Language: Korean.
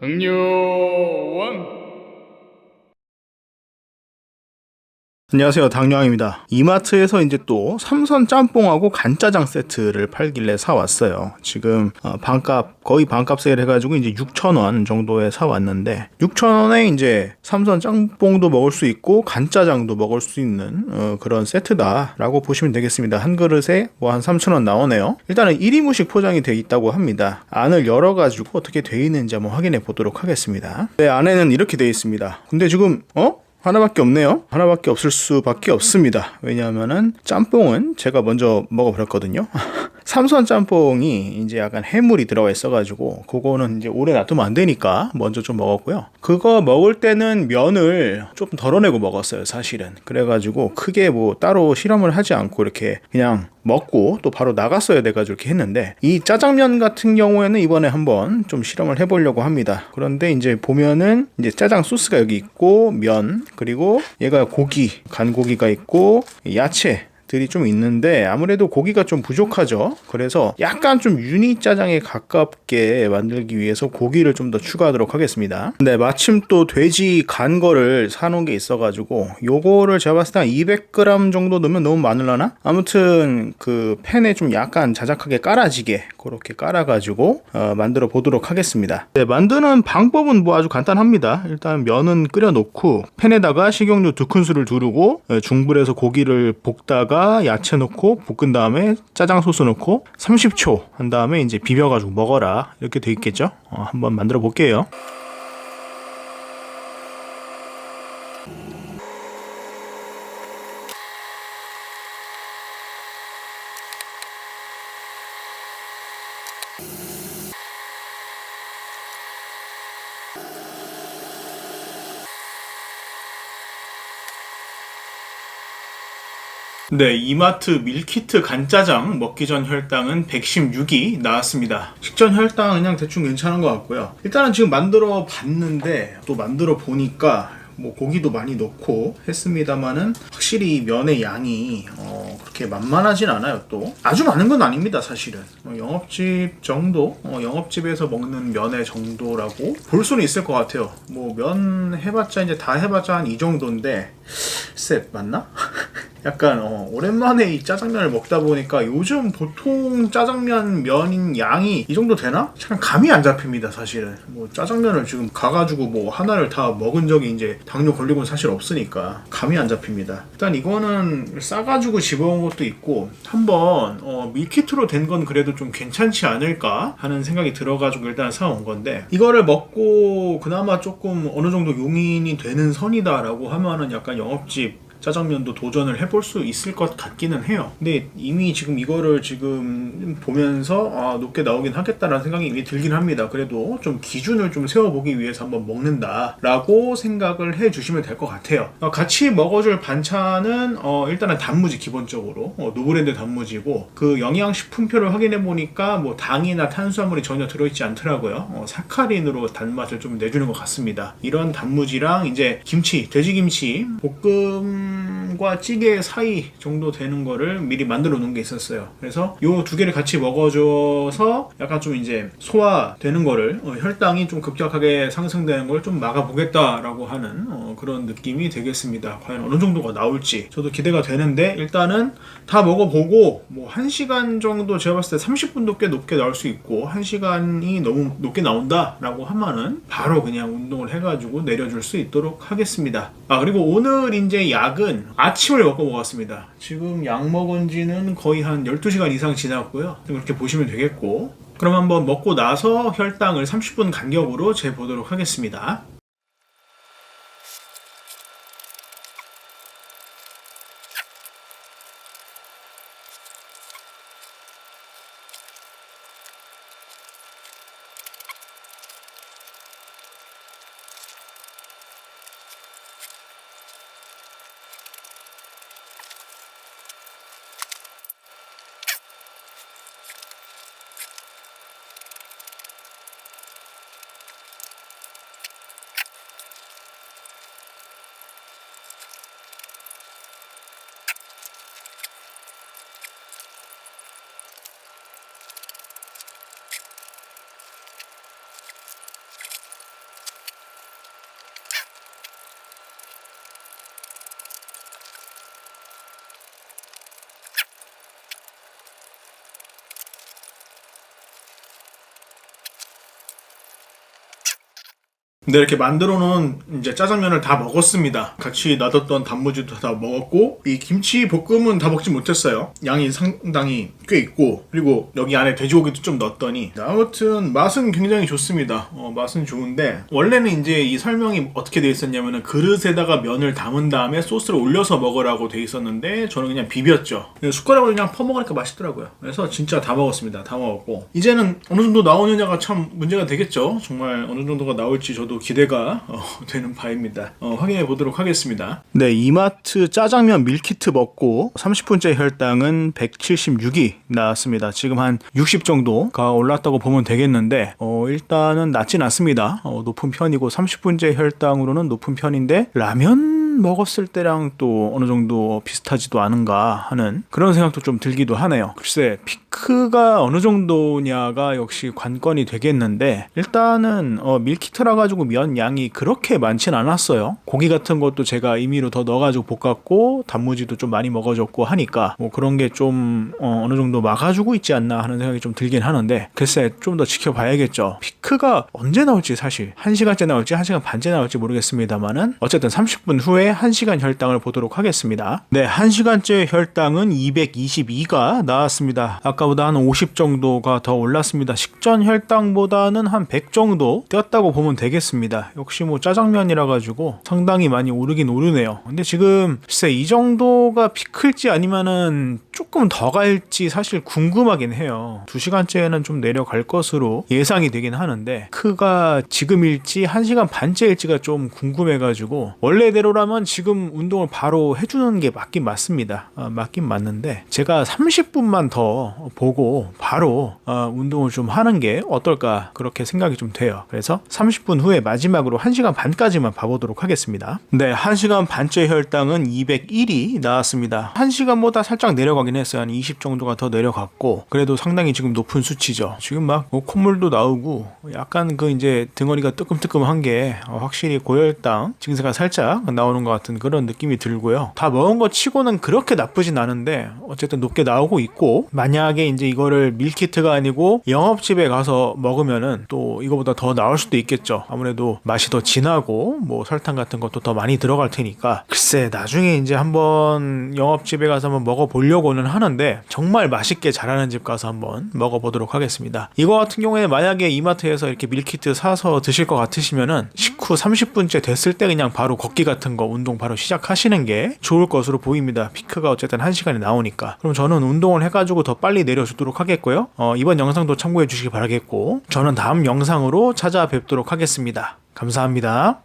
당뇨원. 안녕하세요, 당뇨왕입니다. 이마트에서 이제 또 삼선 짬뽕하고 간짜장 세트를 팔길래 사왔어요. 지금 반값, 거의 반값 세일 해가지고 이제 6,000원 정도에 사왔는데 6,000원에 이제 삼선 짬뽕도 먹을 수 있고 간짜장도 먹을 수 있는 그런 세트다라고 보시면 되겠습니다. 한 그릇에 뭐 한 3,000원 나오네요. 일단은 1인분씩 포장이 되어 있다고 합니다. 안을 열어가지고 어떻게 되어 있는지 한번 확인해 보도록 하겠습니다. 네, 안에는 이렇게 되어 있습니다. 근데 지금 하나밖에 없네요. 하나밖에 없을 수밖에 없습니다. 왜냐하면은 짬뽕은 제가 먼저 먹어버렸거든요. 삼선 짬뽕이 이제 약간 해물이 들어가 있어가지고 그거는 이제 오래 놔두면 안 되니까 먼저 좀 먹었고요. 그거 먹을 때는 면을 좀 덜어내고 먹었어요, 사실은. 그래가지고 크게 뭐 따로 실험을 하지 않고 이렇게 그냥 먹고 또 바로 나갔어야 돼가지고 이렇게 했는데, 이 짜장면 같은 경우에는 이번에 한번 좀 실험을 해보려고 합니다. 그런데 이제 보면은 이제 짜장 소스가 여기 있고 면, 그리고 얘가 고기, 간고기가 있고 야채 들이 좀 있는데 아무래도 고기가 좀 부족하죠. 그래서 약간 좀 유니 짜장에 가깝게 만들기 위해서 고기를 좀 더 추가하도록 하겠습니다. 네, 마침 또 돼지 간 거를 사놓은 게 있어가지고 요거를 제가 봤을 때 한 200g 정도 넣으면 너무 많으려나? 아무튼 그 팬에 좀 약간 자작하게 깔아지게 그렇게 깔아가지고 만들어 보도록 하겠습니다. 네, 만드는 방법은 뭐 아주 간단합니다. 일단 면은 끓여 놓고 팬에다가 식용유 2큰술을 두르고 중불에서 고기를 볶다가 야채 넣고 볶은 다음에 짜장 소스 넣고 30초 한 다음에 이제 비벼가지고 먹어라, 이렇게 돼 있겠죠. 한번 만들어 볼게요. 네, 이마트 밀키트 간짜장 먹기 전 혈당은 116이 나왔습니다. 식전 혈당 그냥 대충 괜찮은 것 같고요. 일단은 지금 만들어 봤는데 또 만들어 보니까 뭐 고기도 많이 넣고 했습니다만은 확실히 면의 양이 그렇게 만만하진 않아요. 또 아주 많은 건 아닙니다, 사실은. 영업집 정도, 영업집에서 먹는 면의 정도라고 볼 수는 있을 것 같아요. 뭐 면 해봤자 이제 다 해봤자 한 이 정도인데, 글쎄 맞나? 약간 오랜만에 이 짜장면을 먹다 보니까 요즘 보통 짜장면 면인 양이 이 정도 되나? 참 감이 안 잡힙니다, 사실은. 뭐 짜장면을 지금 가가지고 뭐 하나를 다 먹은 적이 이제 당뇨 걸리고는 사실 없으니까 감이 안 잡힙니다. 일단 이거는 싸가지고 집어온 것도 있고 한번 밀키트로 된 건 그래도 좀 괜찮지 않을까 하는 생각이 들어가지고 일단 사온 건데, 이거를 먹고 그나마 조금 어느 정도 용인이 되는 선이다라고 하면은 약간 영업집 짜장면도 도전을 해볼 수 있을 것 같기는 해요. 근데 이미 지금 이거를 지금 보면서 높게 나오긴 하겠다라는 생각이 이미 들긴 합니다. 그래도 좀 기준을 좀 세워보기 위해서 한번 먹는다라고 생각을 해주시면 될 것 같아요. 같이 먹어줄 반찬은 일단은 단무지, 기본적으로 노브랜드 단무지고, 그 영양식품표를 확인해보니까 뭐 당이나 탄수화물이 전혀 들어있지 않더라고요. 사카린으로 단맛을 좀 내주는 것 같습니다. 이런 단무지랑 이제 김치, 돼지김치 볶음 과 찌개 사이 정도 되는 거를 미리 만들어 놓은 게 있었어요. 그래서 요 두 개를 같이 먹어줘서 약간 좀 이제 소화되는 거를, 혈당이 좀 급격하게 상승되는 걸 좀 막아보겠다라고 하는 그런 느낌이 되겠습니다. 과연 어느 정도가 나올지 저도 기대가 되는데, 일단은 다 먹어보고 뭐 1시간 정도, 제가 봤을 때 30분도 꽤 높게 나올 수 있고 1시간이 너무 높게 나온다라고 하면은 바로 그냥 운동을 해가지고 내려줄 수 있도록 하겠습니다. 그리고 오늘 이제 약은 아침을 먹었습니다. 지금 약 먹은 지는 거의 한 12시간 이상 지났고요. 그렇게 보시면 되겠고, 그럼 한번 먹고 나서 혈당을 30분 간격으로 재보도록 하겠습니다. 근데 이렇게 만들어 놓은 이제 짜장면을 다 먹었습니다. 같이 놔뒀던 단무지도 다 먹었고, 이 김치 볶음은 다 먹지 못했어요. 양이 상당히 꽤 있고, 그리고 여기 안에 돼지고기도 좀 넣었더니, 아무튼 맛은 굉장히 좋습니다. 맛은 좋은데, 원래는 이제 이 설명이 어떻게 돼 있었냐면은 그릇에다가 면을 담은 다음에 소스를 올려서 먹으라고 돼 있었는데, 저는 그냥 비볐죠. 숟가락으로 그냥 퍼먹으니까 맛있더라고요. 그래서 진짜 다 먹었습니다. 다 먹었고, 이제는 어느 정도 나오느냐가 참 문제가 되겠죠. 정말 어느 정도가 나올지 저도 기대가 되는 바입니다. 확인해 보도록 하겠습니다. 네, 이마트 짜장면 밀키트 먹고 30분째 혈당은 176이 나왔습니다. 지금 한 60 정도가 올랐다고 보면 되겠는데 일단은 낮진 않습니다. 높은 편이고 30분째 혈당으로는 높은 편인데 라면 먹었을 때랑 또 어느 정도 비슷하지도 않은가 하는 그런 생각도 좀 들기도 하네요. 글쎄 피크가 어느 정도냐가 역시 관건이 되겠는데 일단은 밀키트라 가지고 면 양이 그렇게 많진 않았어요. 고기 같은 것도 제가 임의로 더 넣어가지고 볶았고 단무지도 좀 많이 먹어줬고 하니까 뭐 그런 게 좀 어느 정도 막아주고 있지 않나 하는 생각이 좀 들긴 하는데 글쎄 좀 더 지켜봐야겠죠. 피크가 언제 나올지 사실 1시간째 나올지 1시간 반째 나올지 모르겠습니다만은 어쨌든 30분 후에 1시간 혈당을 보도록 하겠습니다. 네, 1시간째 혈당은 222가 나왔습니다. 아까보다 한 50 정도가 더 올랐습니다. 식전 혈당보다는 한 100 정도 뛰었다고 보면 되겠습니다. 역시 뭐 짜장면이라 가지고 상당히 많이 오르긴 오르네요. 근데 지금 글쎄 이 정도가 피클지 아니면은 조금 더 갈지 사실 궁금하긴 해요. 2시간째는 좀 내려갈 것으로 예상이 되긴 하는데 크가 지금일지 1시간 반째일지가 좀 궁금해가지고 원래대로라면 지금 운동을 바로 해주는 게 맞긴 맞습니다. 맞긴 맞는데 제가 30분만 더 보고 바로 운동을 좀 하는 게 어떨까 그렇게 생각이 좀 돼요. 그래서 30분 후에 마지막으로 1시간 반까지만 봐보도록 하겠습니다. 네, 1시간 반째 혈당은 201이 나왔습니다. 1시간보다 살짝 내려가긴 했어요. 한 20 정도가 더 내려갔고 그래도 상당히 지금 높은 수치죠. 지금 막 콧물도 나오고 약간 그 이제 등어리가 뜨끔뜨끔한 게 확실히 고혈당 증세가 살짝 나오는 것 같은 그런 느낌이 들고요. 다 먹은 거 치고는 그렇게 나쁘진 않은데 어쨌든 높게 나오고 있고 만약에 이제 이거를 밀키트가 아니고 영업집에 가서 먹으면은 또 이거보다 더 나올 수도 있겠죠. 아무래도 맛이 더 진하고 뭐 설탕 같은 것도 더 많이 들어갈 테니까 글쎄 나중에 이제 한번 영업집에 가서 한번 먹어보려고는 하는데 정말 맛있게 잘하는 집 가서 한번 먹어보도록 하겠습니다. 이거 같은 경우에 만약에 이마트에서 이렇게 밀키트 사서 드실 것 같으시면은 식후 30분째 됐을 때 그냥 바로 걷기 같은 거 운동 바로 시작하시는 게 좋을 것으로 보입니다. 피크가 어쨌든 1시간에 나오니까. 그럼 저는 운동을 해가지고 더 빨리 내려주도록 하겠고요. 이번 영상도 참고해 주시기 바라겠고 저는 다음 영상으로 찾아뵙도록 하겠습니다. 감사합니다.